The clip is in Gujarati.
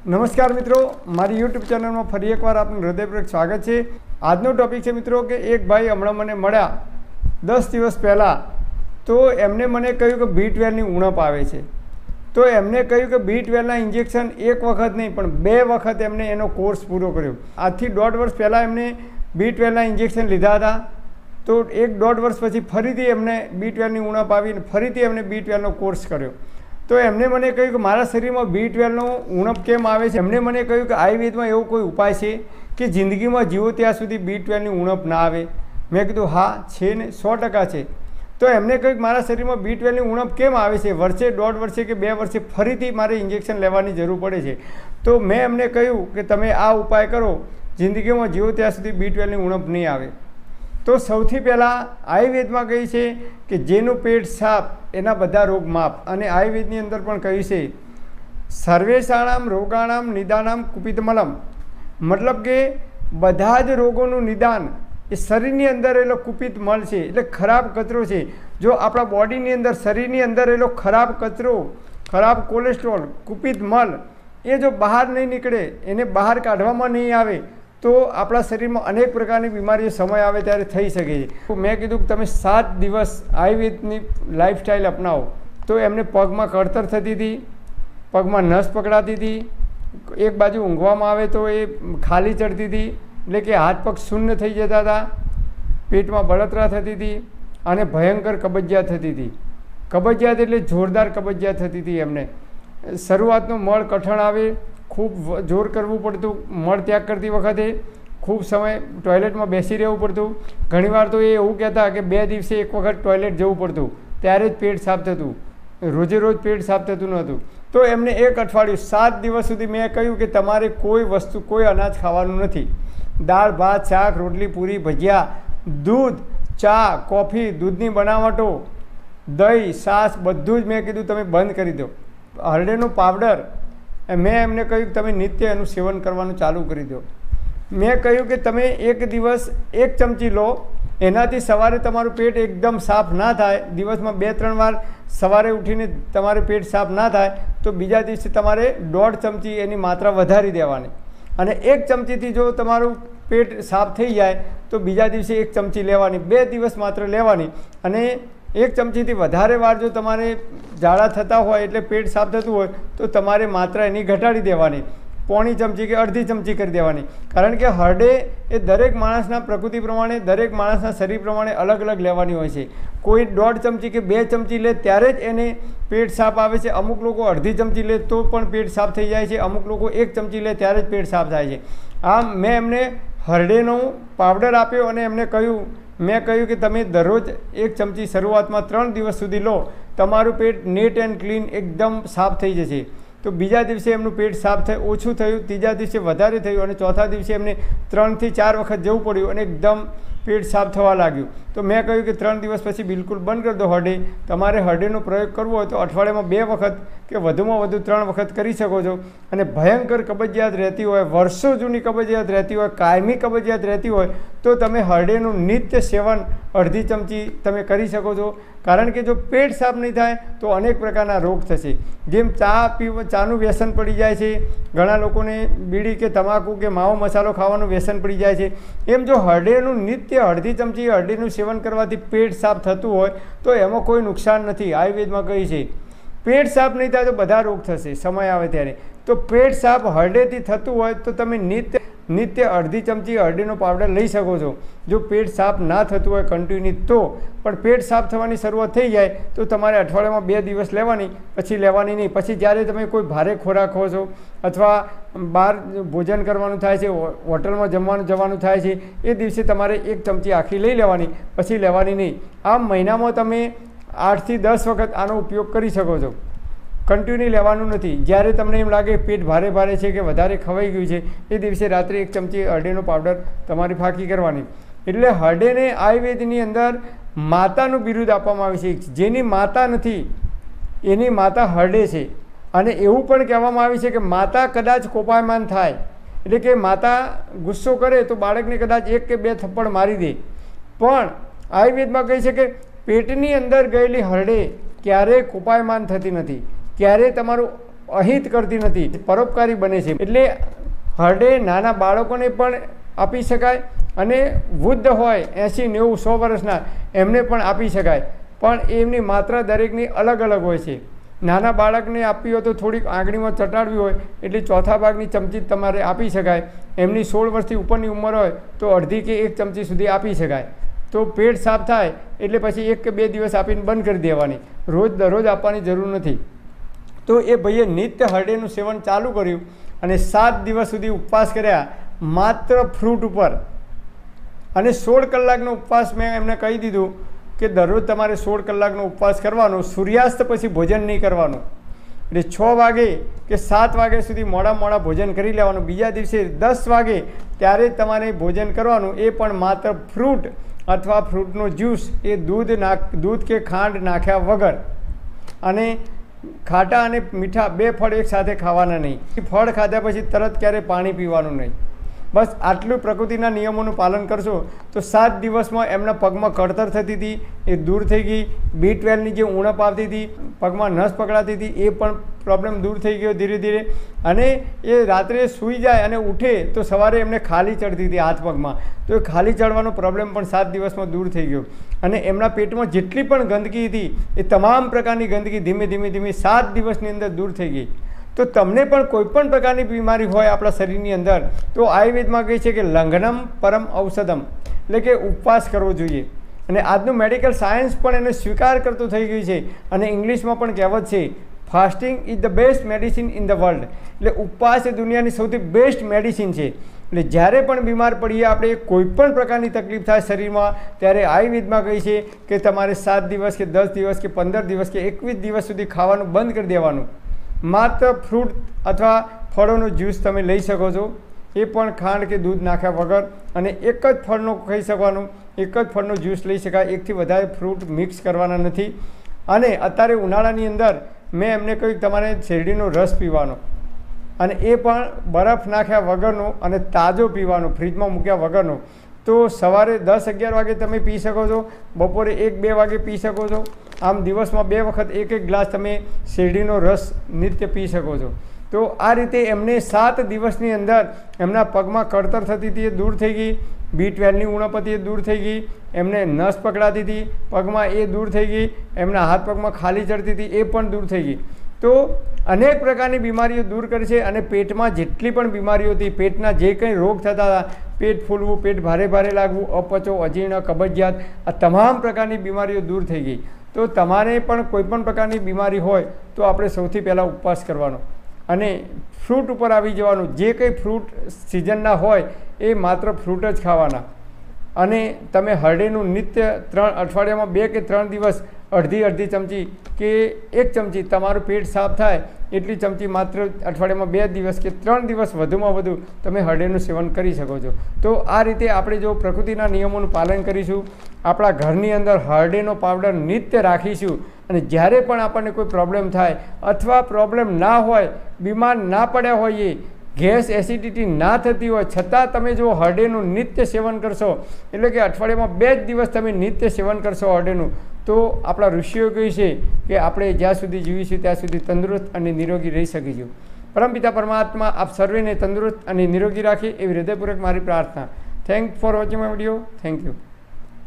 નમસ્કાર મિત્રો, મારી યુટ્યુબ ચેનલમાં ફરી એકવાર આપનું હૃદયપૂર્વક સ્વાગત છે। આજનો ટૉપિક છે મિત્રો કે એક ભાઈ હમણાં મને મળ્યા 10 દિવસ પહેલાં, તો એમને મને કહ્યું કે B12ની ઉણપ આવે છે। તો એમને કહ્યું કે B12ના ઇન્જેક્શન એક વખત નહીં પણ 2 વખત એમને એનો કોર્સ પૂરો કર્યો। આજથી 1.5 વર્ષ પહેલાં એમને B12ના ઇન્જેક્શન લીધા હતા, તો 1-1.5 વર્ષ પછી ફરીથી એમને B12ની ઉણપ આવી અને ફરીથી એમને B12નો કોર્સ કર્યો। તો એમને મને કહ્યું કે મારા શરીરમાં B12નો ઉણપ કેમ આવે છે। એમને મને કહ્યું કે આયુર્વેદમાં એવો કોઈ ઉપાય છે કે જિંદગીમાં જીવો ત્યાં સુધી B12ની ઉણપ ના આવે। મેં કીધું હા છે ને, 100% છે। તો એમને કહ્યું કે મારા શરીરમાં B12ની ઉણપ કેમ આવે છે, વર્ષે 1.5 વર્ષે કે 2 વર્ષે ફરીથી મારે ઇન્જેક્શન લેવાની જરૂર પડે છે। તો મેં એમને કહ્યું કે તમે આ ઉપાય કરો, જિંદગીમાં જીવો ત્યાં સુધી B12ની ઉણપ નહીં આવે। તો સૌથી પહેલાં આયુર્વેદમાં કહ્યું છે કે જેનું પેટ સાફ એના બધા રોગ માફ। અને આયુર્વેદની અંદર પણ કહ્યું છે સર્વેષાણામ રોગાણામ નિદાનામ કુપિતમલમ, મતલબ કે બધા જ રોગોનું નિદાન એ શરીરની અંદર રહેલો કુપિત મલ છે, એટલે ખરાબ કચરો છે। જો આપણા બોડીની અંદર, શરીરની અંદર રહેલો ખરાબ કચરો, ખરાબ કોલેસ્ટ્રોલ, કુપિત મલ એ જો બહાર નહીં નીકળે, એને બહાર કાઢવામાં નહીં આવે તો આપણા શરીરમાં અનેક પ્રકારની બીમારીઓ સમય આવે ત્યારે થઈ શકે છે। મેં કીધું કે તમે 7 દિવસ આયુર્વેદની લાઈફસ્ટાઈલ અપનાવો। તો એમને પગમાં કળતર થતી હતી, પગમાં નસ પકડાતી હતી, એક બાજુ ઊંઘવામાં આવે તો એ ખાલી ચડતી હતી, એટલે કે હાથ પગ શૂન્ય થઈ જતા હતા, પેટમાં બળતરા થતી હતી અને ભયંકર કબજિયાત થતી હતી। કબજિયાત એટલે જોરદાર કબજિયાત થતી હતી એમને। શરૂઆતનો મળ કઠણ આવે, ખૂબ જોર કરવું પડતું, મળ ત્યાગ કરતી વખતે ખૂબ સમય ટોયલેટમાં બેસી રહેવું પડતું। ઘણીવાર તો એ એવું કહેતા કે 2 દિવસે એક વખત ટોયલેટ જવું પડતું, ત્યારે જ પેટ સાફ થતું, રોજે રોજ પેટ સાફ થતું નહોતું। તો એમને 1 અઠવાડિયું 7 દિવસ સુધી મેં કહ્યું કે તમારે કોઈ વસ્તુ, કોઈ અનાજ ખાવાનું નથી। દાળ ભાત શાક રોટલી પૂરી ભજીયા, દૂધ ચા કોફી, દૂધની બનાવટો, દહીં છાશ બધું જ મેં કીધું તમે બંધ કરી દો। હરડેનો પાવડર મેં એમને કહ્યું કે તમે નિત્ય એનું સેવન કરવાનું ચાલુ કરી દો। મેં કહ્યું કે તમે એક દિવસ 1 ચમચી લો, એનાથી સવારે તમારું પેટ એકદમ સાફ ના થાય, દિવસમાં 2-3 વાર સવારે ઉઠીને તમારે પેટ સાફ ના થાય તો બીજા દિવસે તમારે 1.5 ચમચી એની માત્રા વધારી દેવાની। અને 1 ચમચીથી જો તમારું પેટ સાફ થઈ જાય તો બીજા દિવસે 1 ચમચી લેવાની, 2 દિવસ માત્ર લેવાની। અને 1 ચમચીથી વધારે વાર જો તમારે ઝાડા થતા હોય એટલે પેટ સાફ થતું હોય તો તમારે માત્રા એની ઘટાડી દેવાની, 1/4 ચમચી કે અડધી ચમચી કરી દેવાની। કારણ કે હરડે એ દરેક માણસના પ્રકૃતિ પ્રમાણે, દરેક માણસના શરીર પ્રમાણે અલગ અલગ લેવાની હોય છે। કોઈ 1.5 ચમચી કે 2 ચમચી લે ત્યારે જ એને પેટ સાફ આવે છે, અમુક લોકો અડધી ચમચી લે તો પણ પેટ સાફ થઈ જાય છે, અમુક લોકો 1 ચમચી લે ત્યારે જ પેટ સાફ થાય છે। આમ મેં એમને હરડેનો પાવડર આપ્યો અને એમને મેં કહ્યું કે તમે દરરોજ 1 ચમચી શરૂઆતમાં 3 દિવસ સુધી લો, તમારું પેટ નેટ એન્ડ ક્લીન એકદમ સાફ થઈ જશે। તો બીજા દિવસે એમનું પેટ સાફ ઓછું થયું, ત્રીજા દિવસે વધારે થયું અને ચોથા દિવસે એમને 3 થી 4 વખત જવું પડ્યું અને એકદમ પેટ સાફ થવા લાગ્યું। તો મેં કહ્યું કે 3 દિવસ પછી બિલકુલ બંધ કરી દો હરડે। તમારે હરડેનો પ્રયોગ કરવો હોય તો અઠવાડિયામાં 2 વખત કે વધુમાં વધુ 3 વખત કરી શકો છો। અને ભયંકર કબજિયાત રહેતી હોય, વર્ષો જૂની કબજિયાત રહેતી હોય, કાયમી કબજિયાત રહેતી હોય તો તમે હરડેનું નિત્ય સેવન અડધી ચમચી તમે કરી શકો છો। કારણ કે જો પેટ સાફ નહીં થાય તો અનેક પ્રકારના રોગ થશે। જેમ ચાનું વ્યસન પડી જાય છે, ઘણા લોકોને બીડી કે તમાકુ કે માવો મસાલો ખાવાનું વ્યસન પડી જાય છે, એમ જો હરડેનું નિત્ય અડધી ચમચી હરડેનું સેવન કરવાથી પેટ સાફ થતું હોય તો એમાં કોઈ નુકસાન નથી। આયુર્વેદમાં કહી છે પેટ સાફ નહીં થાય તો બધા રોગ થશે સમય આવે ત્યારે। તો પેટ સાફ હરડેથી થતું હોય તો તમે નિત્ય અડધી ચમચી હરડેનો પાવડર લઈ શકો છો। જો પેટ સાફ ના થતું હોય કન્ટિન્યુ તો પણ પેટ સાફ થવાની શરૂઆત થઈ જાય તો તમારે અઠવાડિયામાં 2 દિવસ લેવાની, પછી લેવાની નહીં। પછી જ્યારે તમે કોઈ ભારે ખોરાક ખો છો અથવા બહાર ભોજન કરવાનું થાય છે, હોટલમાં જવાનું થાય છે, એ દિવસે તમારે 1 ચમચી આખી લઈ લેવાની, પછી લેવાની નહીં। આમ મહિનામાં તમે 8 થી 10 વખત આનો ઉપયોગ કરી શકો છો, કન્ટિન્યુ લેવાનું નથી। જ્યારે તમને એમ લાગે પેટ ભારે છે કે વધારે ખવાઈ ગયું છે એ દિવસે રાત્રે 1 ચમચી હરડેનો પાવડર તમારી ફાંકી કરવાની। એટલે હરડેને આયુર્વેદની અંદર માતાનું બિરુદ આપવામાં આવે છે। જેની માતા નથી એની માતા હરડે છે। અને એવું પણ કહેવામાં આવે છે કે માતા કદાચ કોપાયમાન થાય, એટલે કે માતા ગુસ્સો કરે તો બાળકને કદાચ 1 કે 2 થપ્પડ મારી દે, પણ આયુર્વેદમાં કહે છે કે પેટની અંદર ગયેલી હરડે ક્યારેય કોપાયમાન થતી નથી, ક્યારેય તમારું અહિત કરતી નથી, પરોપકારી બને છે. એટલે હરડે નાના બાળકોને પણ આપી શકાય અને વૃદ્ધ હોય 80, 90, 100 વર્ષના એમને પણ આપી શકાય, પણ એમની માત્રા દરેકની અલગ અલગ હોય છે. નાના બાળકને આપવી હોય તો થોડીક આંગળીમાં ચટાડવી હોય એટલે ચોથા ભાગની ચમચી તમારે આપી શકાય. એમની 16 વર્ષથી ઉપરની ઉંમર હોય તો અડધી કે 1 ચમચી સુધી આપી શકાય. તો પેટ સાફ થાય એટલે પછી 1 કે 2 દિવસ આપીને બંધ કરી દેવાની, રોજ દરરોજ આપવાની જરૂર નથી. તો એ ભાઈએ નિત્ય હરડેનું સેવન ચાલુ કર્યું અને 7 દિવસ સુધી ઉપવાસ કર્યા માત્ર ફ્રૂટ ઉપર. અને 16 કલાકનો ઉપવાસ મેં એમને કહી દીધું કે દરરોજ તમારે 16 કલાકનો ઉપવાસ કરવાનો, સૂર્યાસ્ત પછી ભોજન નહીં કરવાનું. એટલે 6 વાગે કે 7 વાગ્યા સુધી મોડા ભોજન કરી લેવાનું. બીજા દિવસે 10 વાગે ત્યારે તમારે ભોજન કરવાનું, એ પણ માત્ર ફ્રૂટ અથવા ફ્રૂટનો જ્યુસ, એ દૂધ કે ખાંડ નાખ્યા વગર. અને ખાટા અને મીઠા 2 ફળ એક સાથે ખાવાના નહીં. ફળ ખાધા પછી તરત ક્યારેય પાણી પીવાનું નહીં. બસ આટલું પ્રકૃતિના નિયમોનું પાલન કરશો તો 7 દિવસમાં એમના પગમાં કળતર થતી હતી એ દૂર થઈ ગઈ. B12ની જે ઉણપ આવતી હતી, પગમાં નસ પકડાતી હતી, એ પણ પ્રોબ્લેમ દૂર થઈ ગયો ધીરે ધીરે. અને એ રાત્રે સૂઈ જાય અને ઉઠે તો સવારે એમને ખાલી ચડતી હતી હાથ પગમાં, તો એ ખાલી ચડવાનો પ્રોબ્લેમ પણ 7 દિવસમાં દૂર થઈ ગયો. અને એમના પેટમાં જેટલી પણ ગંદકી હતી એ તમામ પ્રકારની ગંદકી ધીમે ધીમે 7 દિવસની અંદર દૂર થઈ ગઈ. તો તમને પણ કોઈ પણ પ્રકારની બીમારી હોય આપણા શરીરની અંદર તો આયુર્વેદમાં કહે છે કે લંઘનમ પરમ ઔષધમ, એટલે કે ઉપવાસ કરવો જોઈએ. અને આજનું મેડિકલ સાયન્સ પણ એને સ્વીકાર કરતું થઈ ગયું છે. અને ઇંગ્લિશમાં પણ કહેવત છે fasting is the best medicine in the world. એટલે ઉપવાસ એ દુનિયાની સૌથી બેસ્ટ મેડિસિન છે. એટલે જ્યારે પણ બીમાર પડીએ આપણે, કોઈ પણ પ્રકારની તકલીફ થાય શરીરમાં, ત્યારે આયુર્વેદમાં કહે છે કે તમારે 7 દિવસ કે 10 દિવસ કે 15 દિવસ કે 21 દિવસ સુધી ખાવાનું બંધ કરી દેવાનું. માત્ર ફ્રૂટ અથવા ફળોનો જ્યુસ તમે લઈ શકો છો, એ પણ ખાંડ કે દૂધ નાખ્યા વગર. અને એક જ ફળનો ખાઈ શકવાનું, એક જ ફળનો જ્યુસ લઈ શકાય, એકથી વધારે ફ્રૂટ મિક્સ કરવાના નથી. અને અત્યારે ઉનાળાની અંદર મેં એમને કહ્યું તમારે શેરડીનો રસ પીવાનો, અને એ પણ બરફ નાખ્યા વગરનો અને તાજો પીવાનો, ફ્રીજમાં મૂક્યા વગરનો. તો સવારે 10-11 વાગે તમે પી શકો છો, બપોરે 1-2 વાગે પી શકો છો. આમ દિવસમાં 2 વખત 1-1 ગ્લાસ તમે શેરડીનો રસ નિત્ય પી શકો છો. તો આ રીતે એમને 7 દિવસની અંદર એમના પગમાં કળતર થતી હતી એ દૂર થઈ ગઈ, B12ની ઉણપ હતી એ દૂર થઈ ગઈ, એમને નસ પકડાતી હતી પગમાં એ દૂર થઈ ગઈ, એમના હાથ પગમાં ખાલી ચડતી હતી એ પણ દૂર થઈ ગઈ. તો અનેક પ્રકારની બીમારીઓ દૂર કરે છે. અને પેટમાં જેટલી પણ બીમારીઓ હતી, પેટના જે કંઈ રોગ થતા હતા, પેટ ફૂલવું, પેટ ભારે લાગવું, અપચો, અજીર્ણ, કબજિયાત, આ તમામ પ્રકારની બીમારીઓ દૂર થઈ ગઈ. તો તમારે પણ કોઈ પણ પ્રકારની બીમારી હોય તો આપણે સૌથી પહેલાં ઉપવાસ કરવાનો અને ફ્રૂટ ઉપર આવી જવાનું. જે કંઈ ફ્રૂટ સિઝનના હોય એ માત્ર ફ્રૂટ જ ખાવાના. અને તમે હરડેનું નિત્ય 3 અઠવાડિયામાં 2 કે 3 દિવસ અડધી ચમચી કે 1 ચમચી, તમારું પેટ સાફ થાય એટલી ચમચી માત્ર અઠવાડિયામાં 2 દિવસ કે 3 દિવસ વધુમાં વધુ તમે હરડેનું સેવન કરી શકો છો. તો આ રીતે આપણે જો પ્રકૃતિના નિયમોનું પાલન કરીશું, આપણા ઘરની અંદર હરડેનો પાવડર નિત્ય રાખીશું, અને જ્યારે પણ આપણને કોઈ પ્રોબ્લેમ થાય અથવા પ્રોબ્લેમ ના હોય, બીમાર ના પડ્યા હોઈએ, ગેસ એસિડિટી ના થતી હોય છતાં તમે જો હરડેનું નિત્ય સેવન કરશો, એટલે કે અઠવાડિયામાં 2 જ દિવસ તમે નિત્ય સેવન કરશો હરડેનું, તો આપણા ઋષિઓ કહે છે કે આપણે જ્યાં સુધી જીવીશું ત્યાં સુધી તંદુરસ્ત અને નિરોગી રહી શકીશું. પરમપિતા પરમાત્મા આપ સર્વેને તંદુરસ્ત અને નિરોગી રાખે એવી હૃદયપૂર્વક મારી પ્રાર્થના. Thank for watching my video. Thank you.